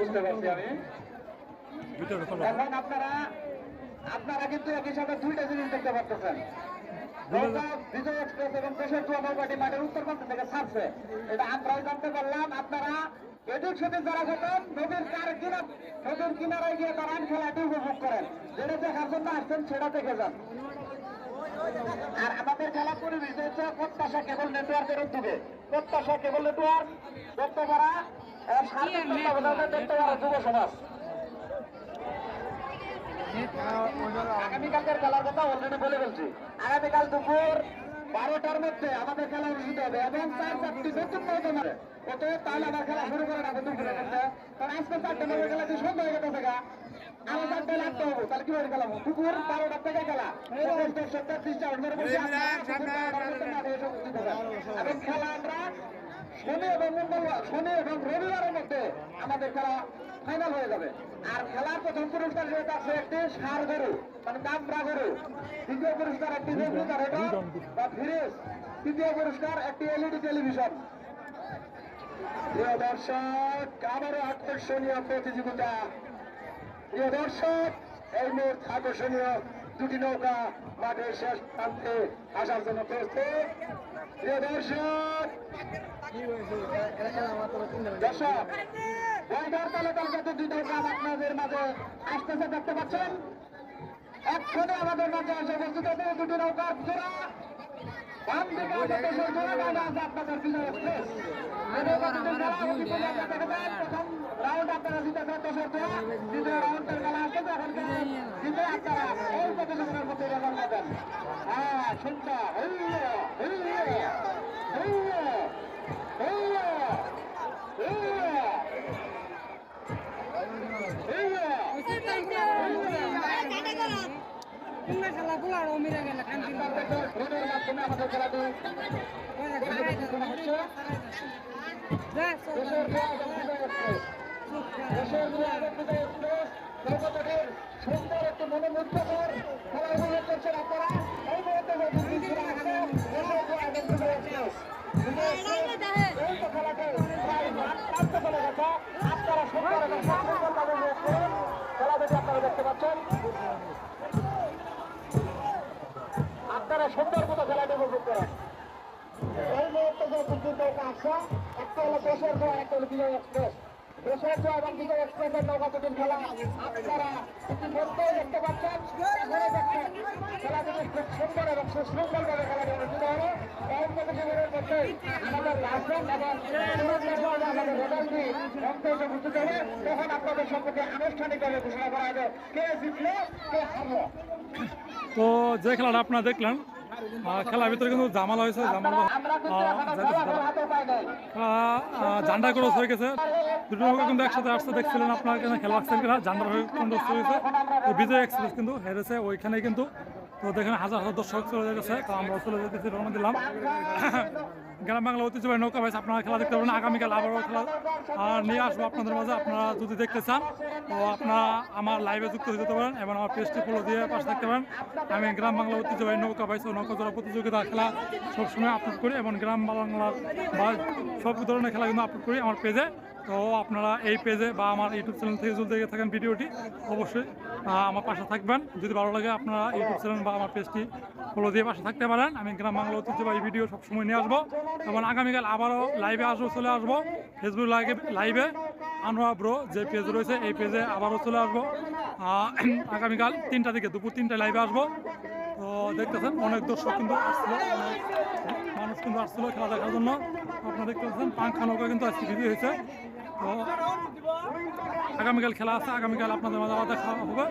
বুঝতে পারছি আমি। এখন আপনারা কিন্তু একই সাথে দুইটা জিনিস দেখতে পাচ্ছেন। বিজয় এক্সপ্রেস এবং দেশের জোয়া নৌকাটি মাঠের উত্তর প্রান্ত থেকে ছাড়ছে, এটা আমরাও জানতে পারলাম। আপনারা এদিক সেদিক যারা যেতেন নদীর কিনারায় গিয়ে দাঁড়ান, খেলাটি উপভোগ করেন। যেটা দেখার জন্য আসছেন সেটা দেখে যান। আর আমাদের খেলা পরিবেশ হচ্ছে প্রত্যাশা কেবল নেটওয়ার্কের উদ্যোগে। প্রত্যাশা কেবল নেটওয়ার্ক দেখতে পারা দেখতে পারা যুব সমাজ। আগামীকালকের খেলার কথা অলরেডি বলে ফেলছি। আগামীকাল দুপুর 12টার মধ্যে আমাদের খেলা অনুষ্ঠিত হবে এবং 4-4টি নতুন ময়দান হবে। অতএব তাহলে আমার খেলা শুরু করে রাখবে দুপুরের মধ্যে। কারণ আজকে 4টে নম্বর খেলা দিয়ে সন্ধ্যা হয়ে গেছে গা, আরো 4টে লাগতে হবে। তাহলে কিভাবে খেলাবো? দুপুর 12টার থেকে খেলা এবং খেলা আমরা শনি এবং রবিবারের মধ্যে আমাদের খেলা ফাইনাল হয়ে যাবে। আর খেলার প্রথম পুরস্কার যেটা আছে একটি ষাঁড় গরু, মানে দামরা গরু। দ্বিতীয় পুরস্কার একটি বা ফ্রিজ। তৃতীয় পুরস্কার একটি এলইডি টেলিভিশন। প্রিয় দর্শক, আবারও আকর্ষণীয় প্রতিযোগিতা। প্রিয় দর্শক, এই মুহূর্তে আকর্ষণীয় দুটি নৌকা মাঠের শেষ প্রান্তে আসার জন্য প্রস্তুত। প্রিয় দর্শক, ওয়াইডার তালুকার যাতে দুই নৌকা আপনাদের মাঝে আসতেছে দেখতে পাচ্ছেন। এক্ষণে আমাদের মাঝে এসে উপস্থিত হবে দুটি নৌকার জোড়া। বাম দিকে দেশের জোড়া গাড়ি আছে আপনাদের বিজয় এক্সপ্রেস। প্রথম রাউন্ড আপনারা জিতেছেন দেশের জোড়া। দ্বিতীয় রাউন্ডের খেলা আসছে, এখন জিতে আপনারা এই প্রতিযোগিতার মধ্যে রেজাল্ট পাবেন। হ্যাঁ, শুনটা আমাদের খেলাটি সুন্দর একটি মনোমুগ্ধকর খেলা উপভোগ করছেন আপনারা। এই মুহূর্তে খেলাটি প্রায় প্রান্ত চলে গেছে। আপনারা সুন্দর এবং সুন্দরভাবে উপভোগ করুন খেলা, যদি আপনারা দেখতে পাচ্ছেন। আপনারা সুন্দর মতো খেলাটি উপভোগ করেন। এই মুহূর্তে যে দুটি নৌকা আসছে, একটা হলো দেশের জোয়া, একটা হলো বিজয় এক্সপ্রেস। দেশের জোয়া এবং বিজয় এক্সপ্রেসের নৌকা দুটির খেলা আপনারা ইতিমধ্যে দেখতে পাচ্ছেন। খেলা দুটি খুব সুন্দর এবং সুশৃঙ্খলভাবে খেলাটি অনুষ্ঠিত হবে। এই প্রতিযোগিতার মধ্যে আমাদের লাস্ট এবং আমাদের রেজাল্টটি অংশ উপস্থিত হবে। তখন আপনাদের সম্পর্কে আনুষ্ঠানিকভাবে ঘোষণা করা হবে কে জিতলো কে হারলো। তো যে খেলাটা আপনারা দেখলেন, খেলার ভিতরে কিন্তু জামালা হয়েছে। জান্ডা ক্রস হয়ে গেছে, দুটো নৌকা কিন্তু একসাথে আসছে। দেখছিলেন আপনার এখানে খেলা আসছেন কিনা, জান্ডার হয়ে ক্রস হয়েছে। বিজয় এক্সপ্রেস কিন্তু হেরেছে ওইখানে কিন্তু। তো দেখেন হাজার হাজার দর্শক চলে গেছে। তো আমরা চলে যেতেছি, রওনা দিলাম। গ্রাম বাংলা ঐতিহ্যবাহী নৌকা ভাই, আপনারা খেলা দেখতে পাবেন। আগামীকাল আবারও খেলা নিয়ে আসবো আপনাদের মাঝে। আপনারা যদি দেখতে চান তো আপনারা আমার লাইভে যুক্ত হয়ে যেতে পারেন এবং আমার পেজটি ফলো দিয়ে পাশে থাকতে পারেন। আমি গ্রাম বাংলা ঐতিহ্যবাহী নৌকা ভাই নৌকা জোড়া প্রতিযোগিতা খেলা সবসময় আপলোড করি এবং গ্রাম বাংলার বা সব ধরনের খেলা কিন্তু আপলোড করি আমার পেজে। তো আপনারা এই পেজে বা আমার ইউটিউব চ্যানেল থেকে যদি দেখে থাকেন ভিডিওটি, অবশ্যই আমার পাশে থাকবেন। যদি ভালো লাগে আপনারা ইউটিউব চ্যানেল বা আমার পেজটি ফলো দিয়ে পাশে থাকতে পারেন। আমি গ্রাম বাংলা ঐতিহ্যবাহী ভিডিও সবসময় নিয়ে আসবো এবং আগামীকাল আবারও লাইভে চলে আসবো। ফেসবুক লাইভে আনোয়ার ব্রো যে পেজ রয়েছে এই পেজে আবারও চলে আসবো আগামীকাল 3টার দিকে, দুপুর 3টায় লাইভে আসবো। তো দেখতেছেন অনেক দর্শক কিন্তু আসছিল, মানুষ কিন্তু আসছিল খেলা দেখার জন্য। আপনারা দেখতে পাচ্ছেন পাংখা নৌকা কিন্তু আজকে বিধি হয়েছে। তো আগামীকাল খেলা আছে, আগামীকাল আপনাদের মাঝে আবার দেখা হবে।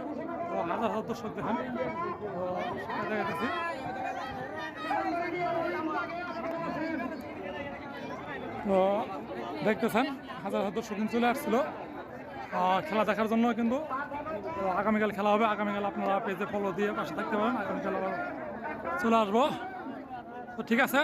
তো হাজার হাজার দর্শক দেখেন, তো দেখাতেছি। তো দেখতেছেন হাজার হাজার দর্শক কিন্তু চলে আসছিল খেলা দেখার জন্য কিন্তু। তো আগামীকাল খেলা হবে, আগামীকাল আপনারা পেজে ফলো দিয়ে পাশে থাকতে পারেন। আগামীকাল আবার চলে আসবো। তো ঠিক আছে।